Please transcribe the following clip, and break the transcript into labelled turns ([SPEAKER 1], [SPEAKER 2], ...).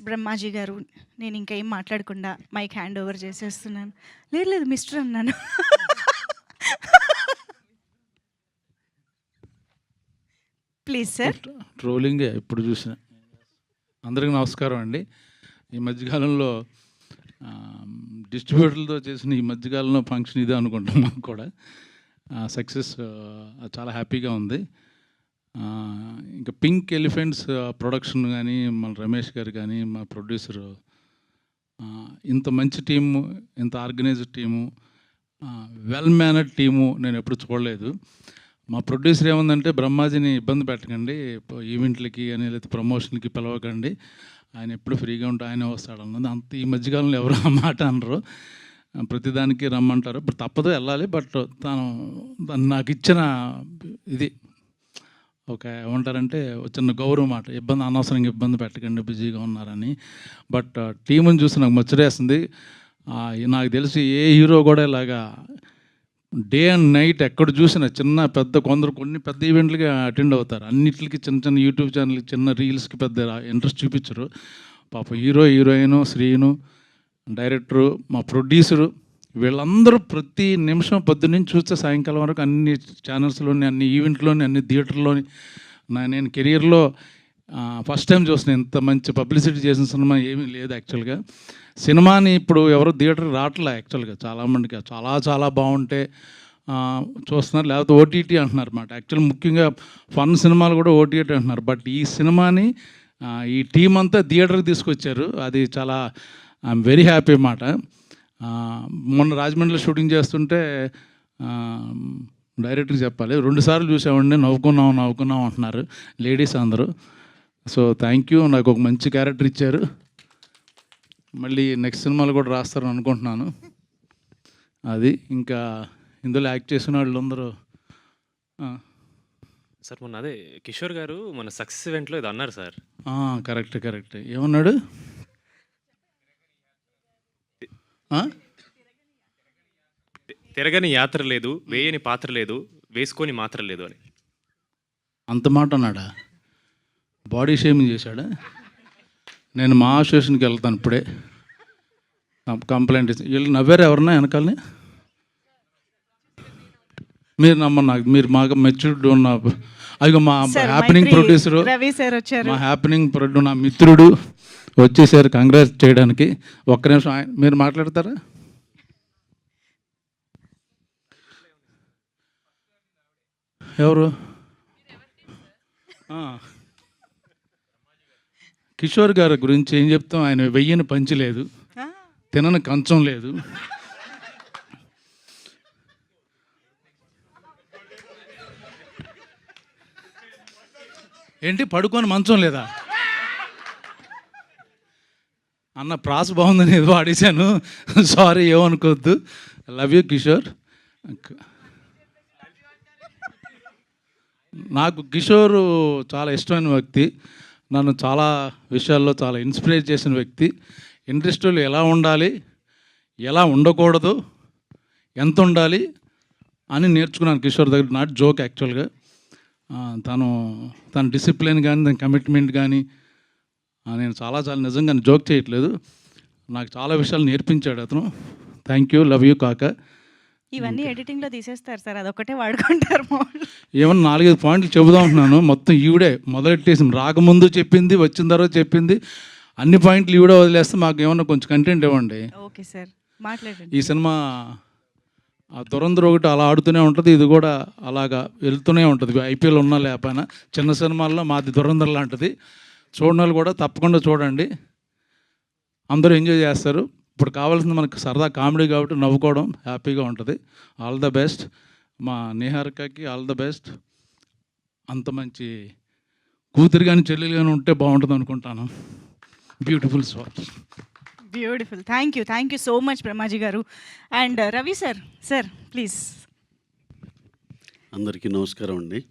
[SPEAKER 1] బ్రహ్మాజీ గారు, నేను ఇంకా ఏం మాట్లాడకుండా మైక్ హ్యాండ్ ఓవర్ చేసేస్తున్నాను. లేదు లేదు మిస్టర్ అన్నాను. Please sir.
[SPEAKER 2] ట్రోలింగే ఎప్పుడు చూసిన. అందరికీ నమస్కారం అండి. ఈ మధ్యకాలంలో డిస్ట్రిబ్యూటర్లతో చేసిన ఈ మధ్యకాలంలో ఫంక్షన్ ఇదే అనుకుంటాం. మాకు కూడా సక్సెస్ చాలా హ్యాపీగా ఉంది. ఇంకా పింక్ ఎలిఫెంట్స్ ప్రొడక్షన్ కానీ మన రమేష్ గారు కానీ మా ప్రొడ్యూసరు ఇంత మంచి టీము, ఇంత organised team, well mannered team నేను ఎప్పుడు చూడలేదు. మా ప్రొడ్యూసర్ ఏముందంటే, బ్రహ్మాజీని ఇబ్బంది పెట్టకండి, ఈవెంట్లకి అని లేకపోతే ప్రమోషన్కి పిలవకండి, ఆయన ఎప్పుడు ఫ్రీగా ఉంటే ఆయనే వస్తాడు అన్నది. అంత ఈ మధ్యకాలంలో ఎవరు ఆ మాట అనరు, ప్రతిదానికి రమ్మంటారు. ఇప్పుడు తప్పదు వెళ్ళాలి. బట్ తను నాకు ఇచ్చిన ఇది ఒక ఏమంటారంటే చిన్న గౌరవం మాట, అనవసరంగా ఇబ్బంది పెట్టకండి, బిజీగా ఉన్నారని. బట్ టీముని చూసి నాకు ముచ్చటేస్తుంది. నాకు తెలిసి ఏ హీరో కూడా ఇలాగా డే అండ్ నైట్ ఎక్కడ చూసినా చిన్న పెద్ద కొన్ని పెద్ద ఈవెంట్లకి అటెండ్ అవుతారు. అన్నిటికి చిన్న చిన్న యూట్యూబ్ ఛానల్, చిన్న రీల్స్కి పెద్ద ఇంట్రెస్ట్ చూపించరు. పాప హీరోయిన్, శ్రీను, డైరెక్టరు, మా ప్రొడ్యూసరు, వీళ్ళందరూ ప్రతి నిమిషం పొద్దున్నుంచి చూస్తే సాయంకాలం వరకు అన్ని ఛానల్స్లోని, అన్ని ఈవెంట్లోని, అన్ని థియేటర్లోని నేను కెరియర్లో ఫస్ట్ టైం చూసిన ఇంత మంచి పబ్లిసిటీ చేసిన సినిమా ఏమీ లేదు. యాక్చువల్గా సినిమాని ఇప్పుడు ఎవరు థియేటర్ రావట్లే. యాక్చువల్గా చాలామందికి చాలా బాగుంటే చూస్తున్నారు, లేకపోతే ఓటీటీ అంటున్నారు అన్నమాట. యాక్చువల్ ముఖ్యంగా ఫన్ సినిమాలు కూడా ఓటీటీ అంటున్నారు. బట్ ఈ సినిమాని ఈ టీం అంతా థియేటర్కి తీసుకొచ్చారు. అది చాలా ఐఎమ్ వెరీ హ్యాపీ అన్నమాట. మొన్న రాజమండ్రిలో షూటింగ్ చేస్తుంటే డైరెక్ట్గా చెప్పాలి, 2 సార్లు చూసామండి, నవ్వుకున్నాం అంటున్నారు లేడీస్ అందరూ. సో థ్యాంక్ యూ, నాకు ఒక మంచి క్యారెక్టర్ ఇచ్చారు. మళ్ళీ నెక్స్ట్ సినిమాలు కూడా రాస్తారని అనుకుంటున్నాను. అది ఇంకా ఇందులో యాక్ట్ చేసిన వాళ్ళు అందరూ.
[SPEAKER 3] సార్ మొన్న అదే కిషోర్ గారు మన సక్సెస్ ఈవెంట్లో ఇది అన్నారు సార్.
[SPEAKER 2] కరెక్ట్. ఏమన్నాడు?
[SPEAKER 3] తిరగని యాత్ర లేదు, వేయని పాత్ర లేదు, వేసుకొని మాత్ర లేదు అని.
[SPEAKER 2] అంత మాట అన్నాడా? బాడీ షేమింగ్ చేశాడా? నేను మా అసోసియేషన్కి వెళ్తాను ఇప్పుడే, కంప్లైంట్ ఇచ్చి. వీళ్ళు నవ్వారు ఎవరన్నా వెనకాలని? మీరు నాకు మీరు మాకు మెచ్యూర్డ్ ఉన్న అదిగో మా హ్యాపెనింగ్ ప్రొడ్యూసరు, మా హ్యాపెనింగ్ ప్రొడ్యూసర్, నా మిత్రుడు వచ్చేసారు కంగ్రాట్స్ చేయడానికి. ఒక్క నిమిషం మీరు మాట్లాడతారా? ఎవరు? కిషోర్ గారి గురించి ఏం చెప్తాం? ఆయన వెయ్యని పంచి లేదు, తినని కంచం లేదు, ఏంటి పడుకొని మంచం లేదా అన్న. ప్రాస బాగుందని ఏదో ఆడేశాను, సారీ, ఏమనుకోవద్దు. Love you Kishore. నాకు కిషోర్ చాలా ఇష్టమైన వ్యక్తి, నన్ను చాలా విషయాల్లో చాలా ఇన్స్పైర్ చేసిన వ్యక్తి. ఇండస్ట్రీలో ఎలా ఉండాలి, ఎలా ఉండకూడదు, ఎంత ఉండాలి అని నేర్చుకున్నాను కిషోర్ దగ్గర. నాట్ జోక్ యాక్చువల్గా. తన డిసిప్లిన్ కానీ, తన కమిట్మెంట్ కానీ, నేను చాలా నిజంగా జోక్ చేయట్లేదు, నాకు చాలా విషయాలు నేర్పించాడు అతను. థ్యాంక్ యూ, లవ్ యూ కాక.
[SPEAKER 1] ఇవన్నీ ఎడిటింగ్లో తీసేస్తారు సార్, అదొకటే వాడుకుంటారు.
[SPEAKER 2] ఏమన్నా 4-5 పాయింట్లు చెబుదాం అంటున్నాను, మొత్తం ఈవిడే మొదలెట్టేసి, రాకముందు చెప్పింది, వచ్చిన తర్వాత చెప్పింది, అన్ని పాయింట్లు ఈవిడే వదిలేస్తే మాకు ఏమన్నా కొంచెం కంటెంట్ ఇవ్వండి.
[SPEAKER 1] ఓకే సార్, మాట్లాడండి.
[SPEAKER 2] ఈ సినిమా దురంధర్ ఒకటి అలా ఆడుతూనే ఉంటుంది, ఇది కూడా అలాగా వెళ్తూనే ఉంటుంది. ఐపీఎల్ ఉన్నా లేకపోయినా చిన్న సినిమాల్లో మాది దురంధర్ లాంటిది. చూడని వాళ్ళు కూడా తప్పకుండా చూడండి, అందరూ ఎంజాయ్ చేస్తారు. ఇప్పుడు కావాల్సింది మనకు సరదా కామెడీ కాబట్టి నవ్వుకోవడం, హ్యాపీగా ఉంటుంది. ఆల్ ద బెస్ట్ మా నిహారికకి, ఆల్ ద బెస్ట్. అంత మంచి కూతురు కానీ చెల్లెలు కానీ ఉంటే బాగుంటుంది అనుకుంటాను. Beautiful sir,
[SPEAKER 1] beautiful. Thank you so much Brahmaji garu. And Ravi sir please.
[SPEAKER 4] అందరికీ నమస్కారం అండి.